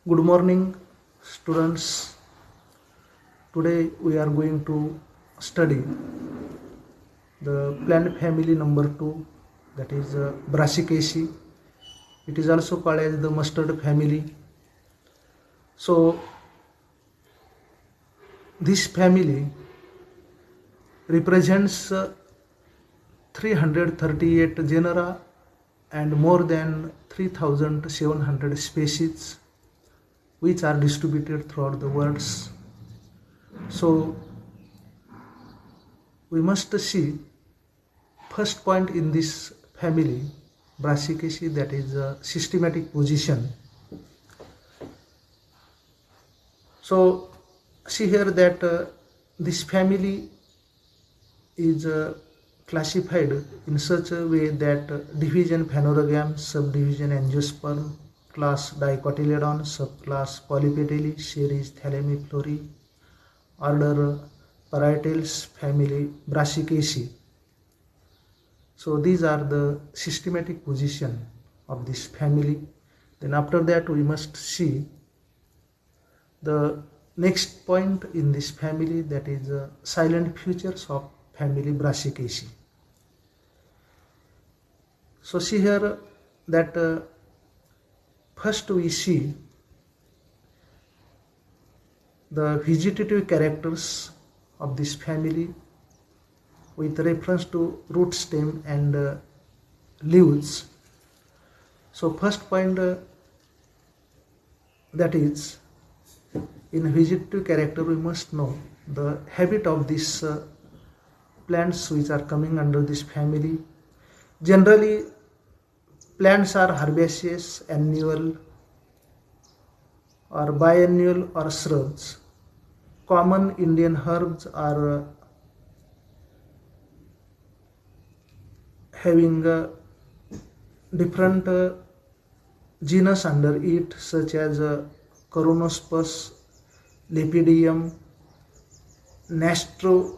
Good morning, students. Today we are going to study the plant family number 2, that is Brassicaceae. It is also called as the mustard family. So this family represents 338 genera and more than 3700 species which are distributed throughout the world. So we must see first point in this family Brassicaceae, that is systematic position. So see here that this family is classified in such a way that division Phanerogamma, subdivision Angiosperm, class Dicotyledon, subclass Polypetalae, series Thalamiflorae, order Parietalus, family Brassicaceae. So these are the systematic position of this family. Then after that we must see the next point in this family, that is silent features of family Brassicaceae. So see here that first we see the vegetative characters of this family with reference to root, stem and leaves. So first point, that is, in vegetative character we must know the habit of these plants which are coming under this family. Generally plants are herbaceous, annual or biennial or shrubs. Common Indian herbs are having different genus under it, such as Coronospus, Lepidium, Nasturtium,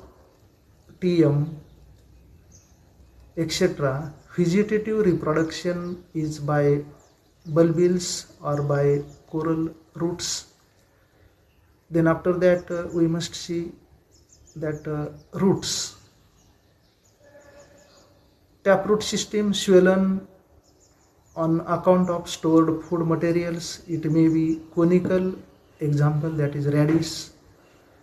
etc. Vegetative reproduction is by bulbils or by coral roots. Then after that we must see that roots. Taproot system swollen on account of stored food materials. It may be conical, example that is radish,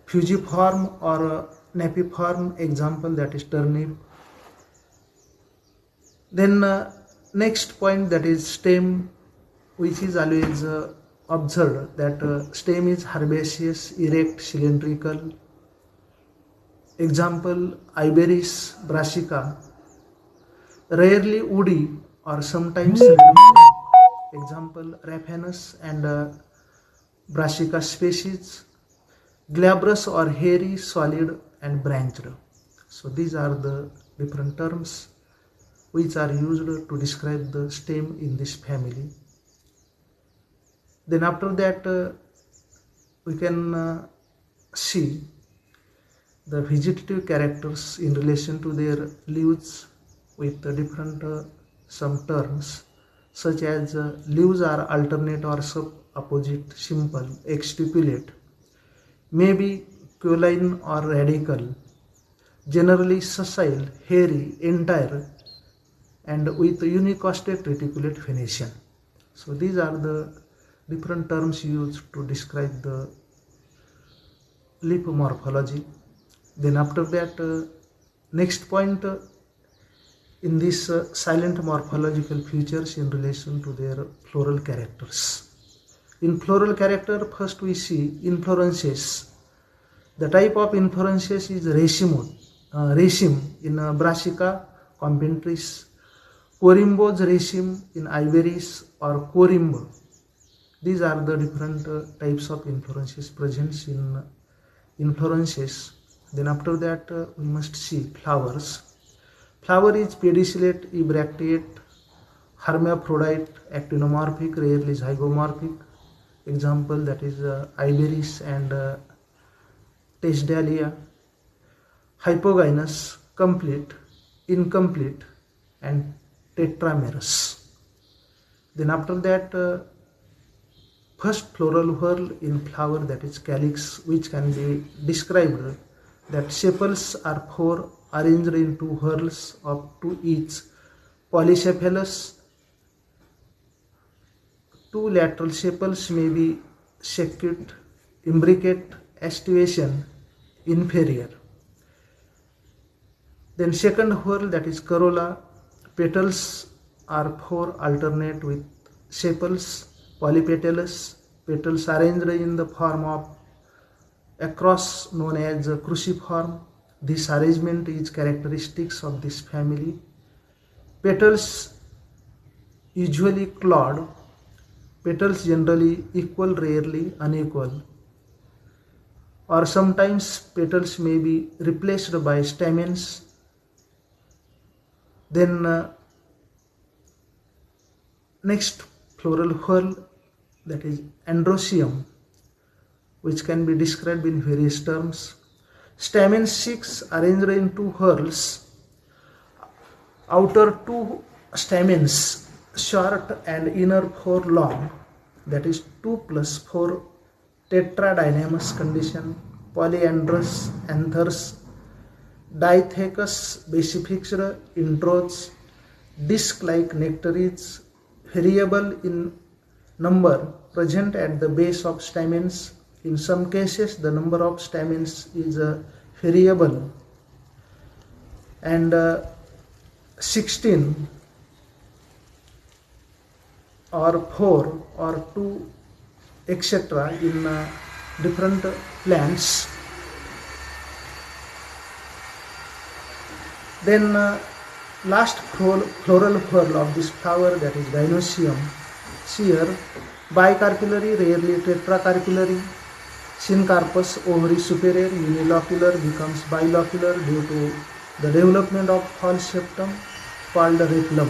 fusiform or napiform, example that is turnip. Then next point, that is stem, which is always observed that stem is herbaceous, erect, cylindrical. Example Iberis brassica, rarely woody or sometimes reduced. Example Raphanus and Brassica species, glabrous or hairy, solid and branched. So these are the different terms which are used to describe the stem in this family. Then after that we can see the vegetative characters in relation to their leaves with the different some terms, such as leaves are alternate or sub-opposite, simple, exstipulate, may be caulin or radical, generally sessile, hairy, entire, and with unicostate reticulate venation. So these are the different terms used to describe the leaf morphology. Then after that next point in this silent morphological features in relation to their floral characters. In floral character, first we see inflorescences. The type of inflorescence is raceme in Brassica compentris, Corymbos raceme in Iberis or corymb. These are the different types of inflorescences present in inflorescences. Then after that we must see flowers. Flower is pedicellate, ebracteate, hermaphrodite, actinomorphic, rarely zygomorphic. Example that is Iberis and Tesdalia. Hypogynous, complete, incomplete and tetramerous. Then after that first floral whorl in flower, that is calyx, which can be described that sepals are four arranged into whorls of two each, polycephalous. Two lateral sepals may be secute, imbricate, aestivation, inferior. Then second whorl, that is corolla, petals are four alternate with sepals, polypetalous, petals arranged in the form of across known as cruciform. This arrangement is characteristics of this family. Petals usually clawed, petals generally equal, rarely unequal, or sometimes petals may be replaced by stamens. Then next floral whorl, that is androecium, which can be described in various terms. Stamen 6 arranged in two whorls, outer two stamens short and inner 4 long, that is 2 plus 4 tetradynamous condition, polyandrous anthers, dithecous basifixed introdes, disc-like nectaries, variable in number, present at the base of stamens. In some cases, the number of stamens is variable, and 16 or 4 or 2 etc. in different plants. Then last floral whorl of this flower, that is gynoecium, sheer, bicarpillary, rarely tetracarpillary, syncarpous, ovary superior, unilocular, becomes bilocular due to the development of false septum called reticulum.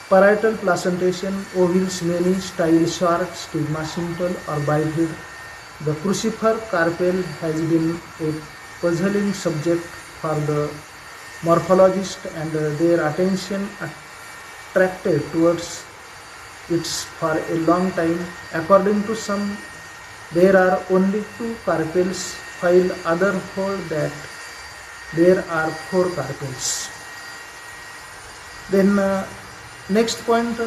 Parietal placentation, ovules many, style short, stigma simple or biped. The crucifer carpel has been a puzzling subject for the morphologist, and their attention attracted towards it for a long time. According to some, there are only 2 carpels, while others hold that there are 4 carpels. Then next point,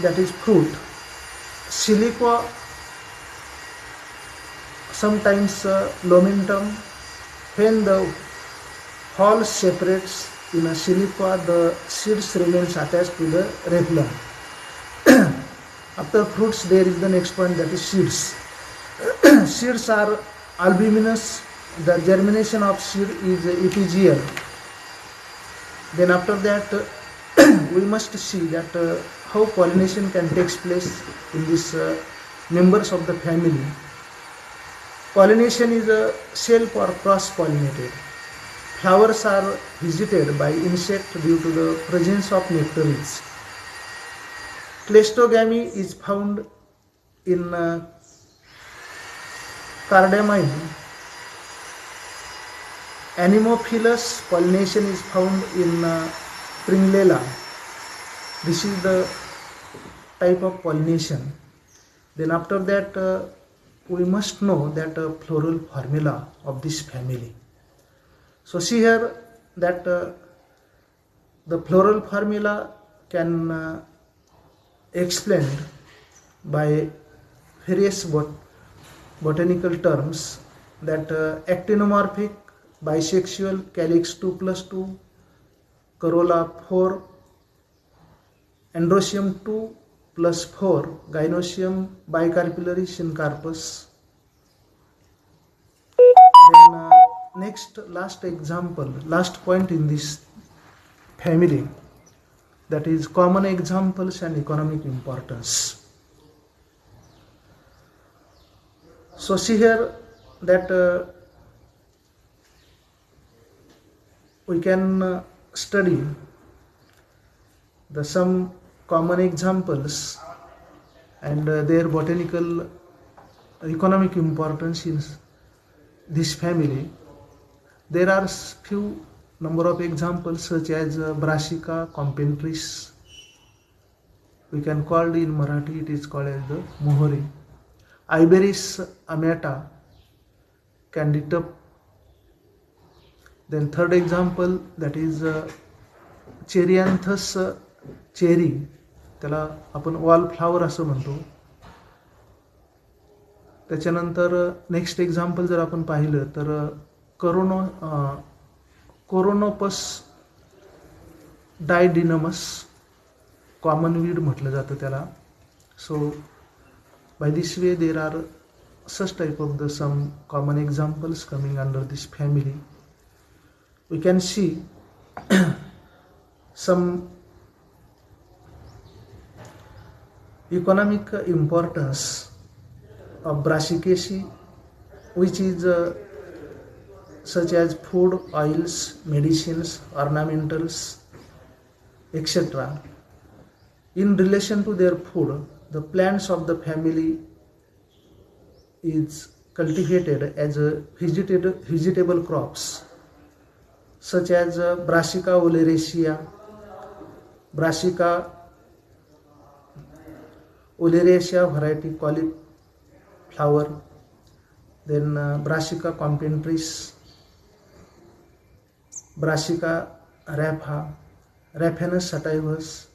that is fruit. Siliqua, sometimes lomentum. When the whorl separates in a siliqua, the seeds remains attached to the reticulum. After fruits, there is the next point, that is seeds. Seeds are albuminous. The germination of seed is epigeial. Then after that, we must see that how pollination can take place in these members of the family. Pollination is a self or cross-pollinated. Flowers are visited by insects due to the presence of nectaries. Cleistogamy is found in cardamine. Anemophilous pollination is found in Pringlela. This is the type of pollination. Then after that, we must know that floral formula of this family. So see here that the floral formula can explained by various botanical terms, that actinomorphic, bisexual, calyx 2 plus 2, corolla 4, androecium 2 plus 4, gynoecium, bicarpillary, syncarpous. Then next, last example, last point in this family, that is common examples and economic importance. So see here that we can study some common examples and their botanical economic importance in this family. There are few number of examples such as Brassica compentris. We can call in Marathi, it is called as the Mohori. Iberis amata, Candytup. Then third example, that is Cherianthus cherry, त्याला आपण वॉलफ्लावर असं म्हणतो. त्याच्यानंतर next example जर आपण पाहिलं तर कोरोनोपस डायडिनमस, common weed म्हटलं जातं त्याला. So by this way there are such type of the some common examples coming under this family. We can see some economic importance of Brassicaceae, which is such as food, oils, medicines, ornamentals, etc. In relation to their food, the plants of the family is cultivated as vegetable crops such as Brassica oleracea, Brassica oleracea variety cauliflower, then Brassica compentris, Brassica Raphanus sativus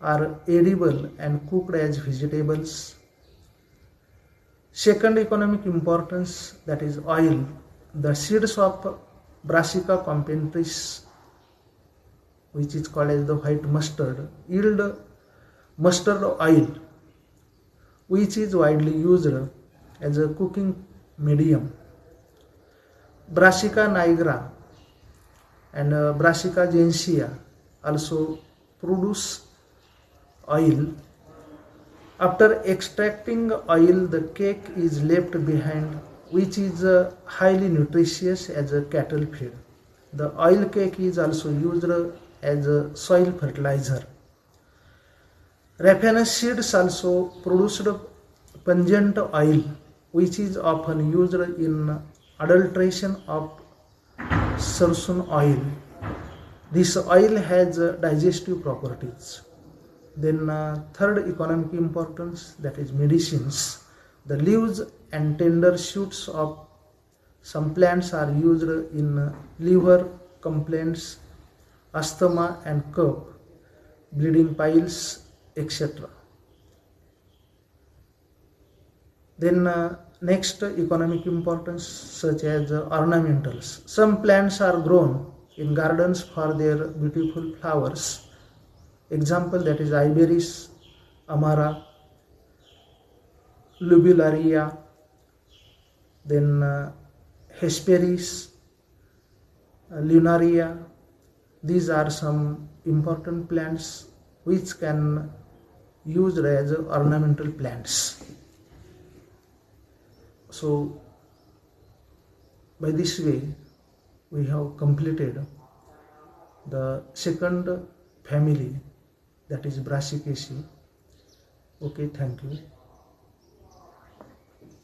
are edible and cooked as vegetables. Second economic importance, that is oil. The seeds of Brassica compentris, which is called as the white mustard, yield mustard oil, which is widely used as a cooking medium. Brassica nigra and Brassica gentiana also produce oil. After extracting oil, the cake is left behind, which is highly nutritious as a cattle feed. The oil cake is also used as a soil fertilizer. Raphanus seeds also produced pungent oil, which is often used in adulteration of sarson oil. This oil has digestive properties. Then third economic importance, that is medicines. The leaves and tender shoots of some plants are used in liver complaints, asthma and cough, bleeding piles, etc. Then next economic importance, such as ornamentals. Some plants are grown in gardens for their beautiful flowers. Example, that is Iberis amara, Lubularia, then Hesperis, Lunaria. These are some important plants which can used as ornamental plants. So by this way we have completed the second family, that is Brassicaceae. Okay, thank you.